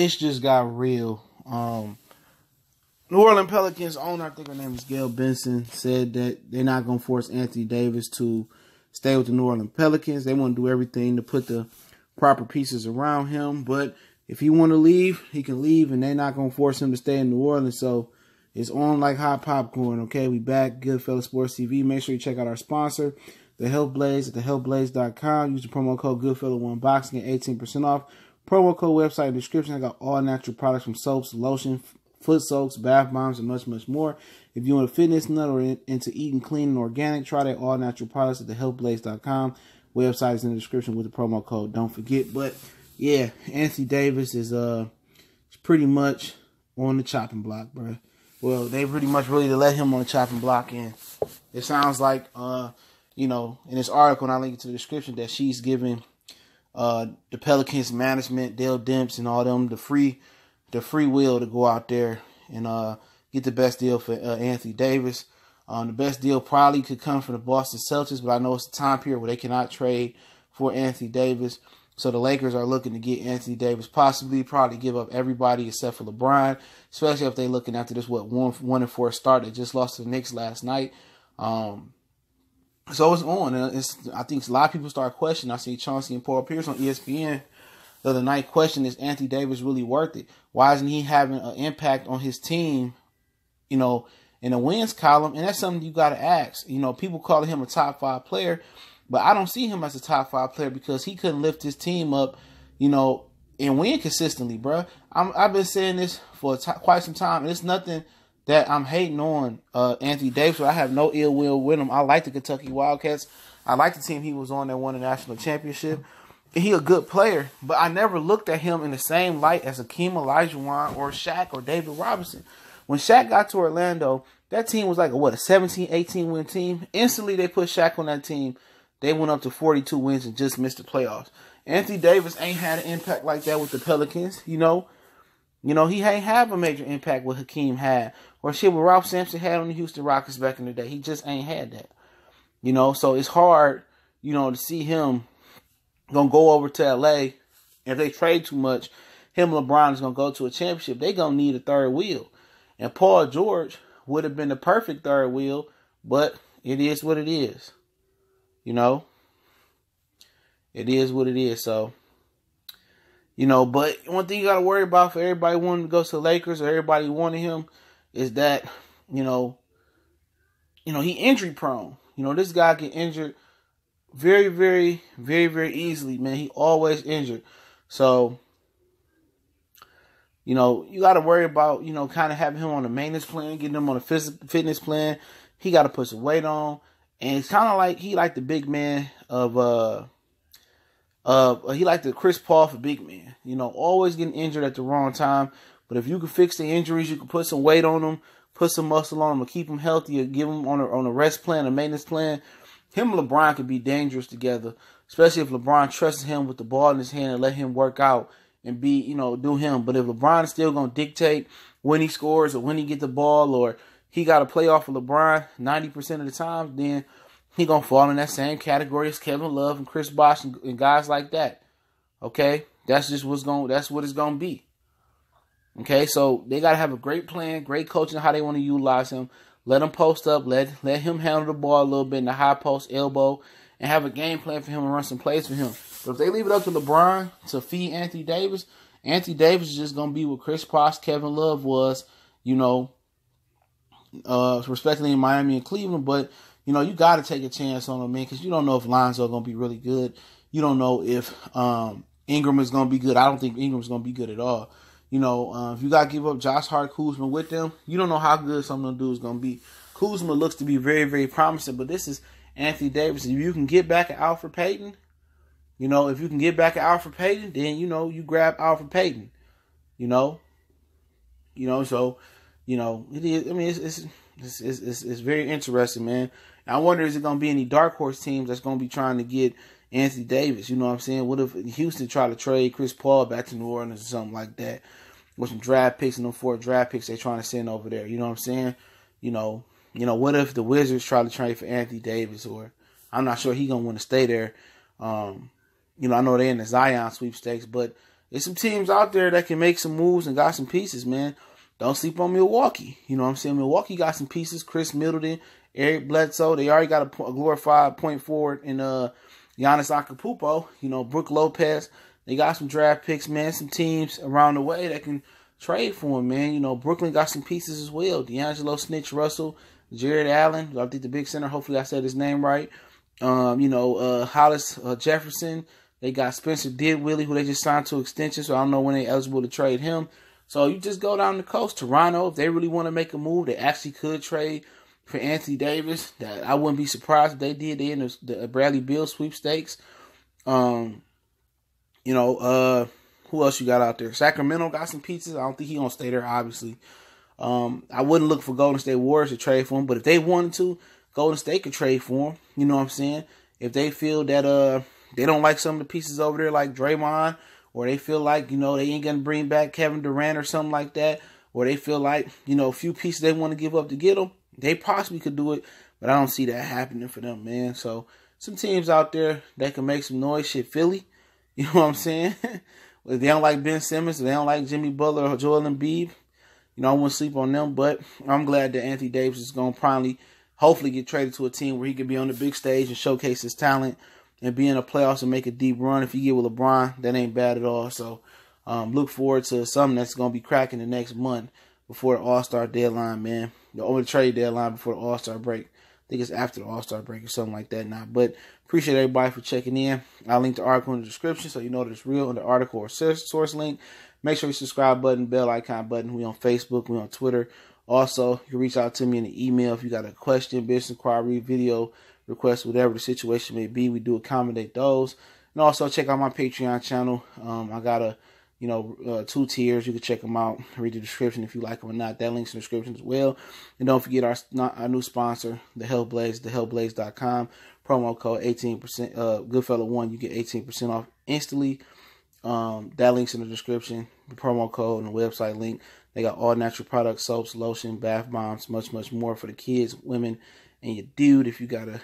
it's just got real. New Orleans Pelicans owner, I think her name is Gail Benson, said that they're not going to force Anthony Davis to stay with the New Orleans Pelicans. They want to do everything to put the proper pieces around him. But if he want to leave, he can leave, and they're not going to force him to stay in New Orleans. So it's on like hot popcorn, okay? We back, Goodfellas Sports TV. Make sure you check out our sponsor, The Health Blaze, at thehealthblaze.com. Use the promo code Goodfellas1Box and get 18% off. Promo code website in the description. I got all natural products from soaps, lotion, foot soaks, bath bombs, and much, much more. If you want a fitness nut or into eating clean and organic, try that all natural products at thehealthblaze.com. Website is in the description with the promo code. Don't forget. But yeah, Anthony Davis is pretty much on the chopping block, bro. Well, they pretty much really let him on the chopping block, and it sounds like in this article, and I'll link it to the description, that she's giving the Pelicans management, Dale Demps, and all them the free will to go out there and get the best deal for Anthony Davis. The best deal probably could come from the Boston Celtics, but I know it's a time period where they cannot trade for Anthony Davis. So the Lakers are looking to get Anthony Davis, probably give up everybody except for LeBron, especially if they're looking after this 1-4 start. They just lost to the Knicks last night. So it's on. I think a lot of people start questioning. I see Chauncey and Paul Pierce on ESPN the other night question, is Anthony Davis really worth it? Why isn't he having an impact on his team, in the wins column? And that's something you got to ask. People call him a top 5 player, but I don't see him as a top 5 player because he couldn't lift his team up, and win consistently, bro. I've been saying this for quite some time, and it's nothing that I'm hating on Anthony Davis. I have no ill will with him. I like the Kentucky Wildcats. I like the team he was on that won the national championship. And he a good player, but I never looked at him in the same light as Hakeem Olajuwon or Shaq or David Robinson. When Shaq got to Orlando, that team was like a 17, 18 win team. Instantly, they put Shaq on that team. They went up to 42 wins and just missed the playoffs. Anthony Davis ain't had an impact like that with the Pelicans. He ain't have a major impact what Hakeem had or shit what Ralph Sampson had on the Houston Rockets back in the day. He just ain't had that. So it's hard, to see him gonna go over to LA. If they trade too much, him and LeBron is gonna go to a championship. They gonna need a third wheel. And Paul George would have been the perfect third wheel, but it is what it is. It is what it is. So, but one thing you got to worry about for everybody wanting to go to the Lakers or everybody wanting him is that, he injury prone. This guy get injured very, very, very, very easily, man. He always injured. So, you got to worry about, kind of having him on a maintenance plan, getting him on a fitness plan. He got to put some weight on. And it's kind of like he like the big man he like the Chris Paul for big man. Always getting injured at the wrong time. But if you can fix the injuries, you can put some weight on them, put some muscle on them, to keep them healthy, or give them on a rest plan, a maintenance plan. Him and LeBron could be dangerous together, especially if LeBron trusts him with the ball in his hand and let him work out and be, do him. But if LeBron is still going to dictate when he scores or when he get the ball, or he got to play off of LeBron 90% of the time, then he going to fall in that same category as Kevin Love and Chris Bosh and guys like that. Okay? That's just that's what it's going to be. Okay? So they got to have a great plan, great coaching, how they want to utilize him. Let him post up, let him handle the ball a little bit in the high post, elbow, and have a game plan for him and run some plays for him. But if they leave it up to LeBron to feed Anthony Davis is just going to be what Chris Bosh, Kevin Love was, respectively in Miami and Cleveland. But, you got to take a chance on him, man, because you don't know if Lonzo going to be really good. You don't know if Ingram is going to be good. I don't think Ingram's going to be good at all. If you got to give up Josh Hart, Kuzma with them, you don't know how good some of them dudes going to be. Kuzma looks to be very, very promising, but this is Anthony Davis. If you can get back at Alfred Payton, then, you grab Alfred Payton, so, it is, I mean, it's very interesting, man. And I wonder, is it going to be any dark horse teams that's going to be trying to get Anthony Davis? You know what I'm saying? What if Houston try to trade Chris Paul back to New Orleans or something like that? With some draft picks and them 4 draft picks they're trying to send over there. You know what I'm saying? What if the Wizards try to trade for Anthony Davis? Or I'm not sure he's going to want to stay there. I know they're in the Zion sweepstakes, but there's some teams out there that can make some moves and got some pieces, man. Don't sleep on Milwaukee. You know what I'm saying? Milwaukee got some pieces. Chris Middleton, Eric Bledsoe. They already got a glorified point forward in Giannis Antetokounmpo. You know, Brook Lopez. They got some draft picks, man. Some teams around the way that can trade for him, man. You know, Brooklyn got some pieces as well. D'Angelo Snitch Russell, Jared Allen. I think the big center. Hopefully I said his name right. Hollis Jefferson. They got Spencer Dinwiddie, who they just signed to extension, so I don't know when they're eligible to trade him. So you just go down the coast. Toronto, if they really want to make a move, they actually could trade for Anthony Davis. That I wouldn't be surprised if they did. They in the Bradley Beal sweepstakes. Who else you got out there? Sacramento got some pieces. I don't think he's going to stay there, obviously. I wouldn't look for Golden State Warriors to trade for him, but if they wanted to, Golden State could trade for him. You know what I'm saying? If they feel that they don't like some of the pieces over there like Draymond, or they feel like, they ain't going to bring back Kevin Durant or something like that, or they feel like, a few pieces they want to give up to get them, they possibly could do it, but I don't see that happening for them, man. So some teams out there that can make some noise. Shit, Philly, you know what I'm saying? If they don't like Ben Simmons, if they don't like Jimmy Butler or Joel Embiid, I wouldn't sleep on them, but I'm glad that Anthony Davis is going to hopefully get traded to a team where he can be on the big stage and showcase his talent and be in the playoffs and make a deep run. If you get with LeBron, that ain't bad at all. So look forward to something that's going to be cracking the next month before the All-Star deadline, man. The trade deadline before the All-Star break. I think it's after the All-Star break or something like that now. But appreciate everybody for checking in. I'll link the article in the description so you know that it's real in the article or source link. Make sure you subscribe button, bell icon button. We on Facebook. We on Twitter. Also, you can reach out to me in the email if you got a question, business inquiry, video request, whatever the situation may be. We do accommodate those. And also check out my Patreon channel. I got 2 tiers. You can check them out. Read the description if you like them or not. That link's in the description as well. And don't forget our new sponsor, The Health Blaze, thehealthblaze.com. Promo code 18%. Goodfella1, you get 18% off instantly. That link's in the description. The promo code and the website link. They got all natural products, soaps, lotion, bath bombs, much, much more for the kids, women, and your dude if you got a,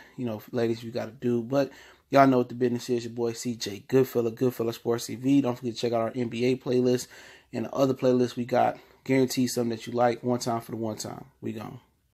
ladies, if you got a dude. But y'all know what the business is. Your boy CJ Goodfella Sports TV. Don't forget to check out our NBA playlist and the other playlists we got. Guarantee something that you like. One time for the one time. We gone.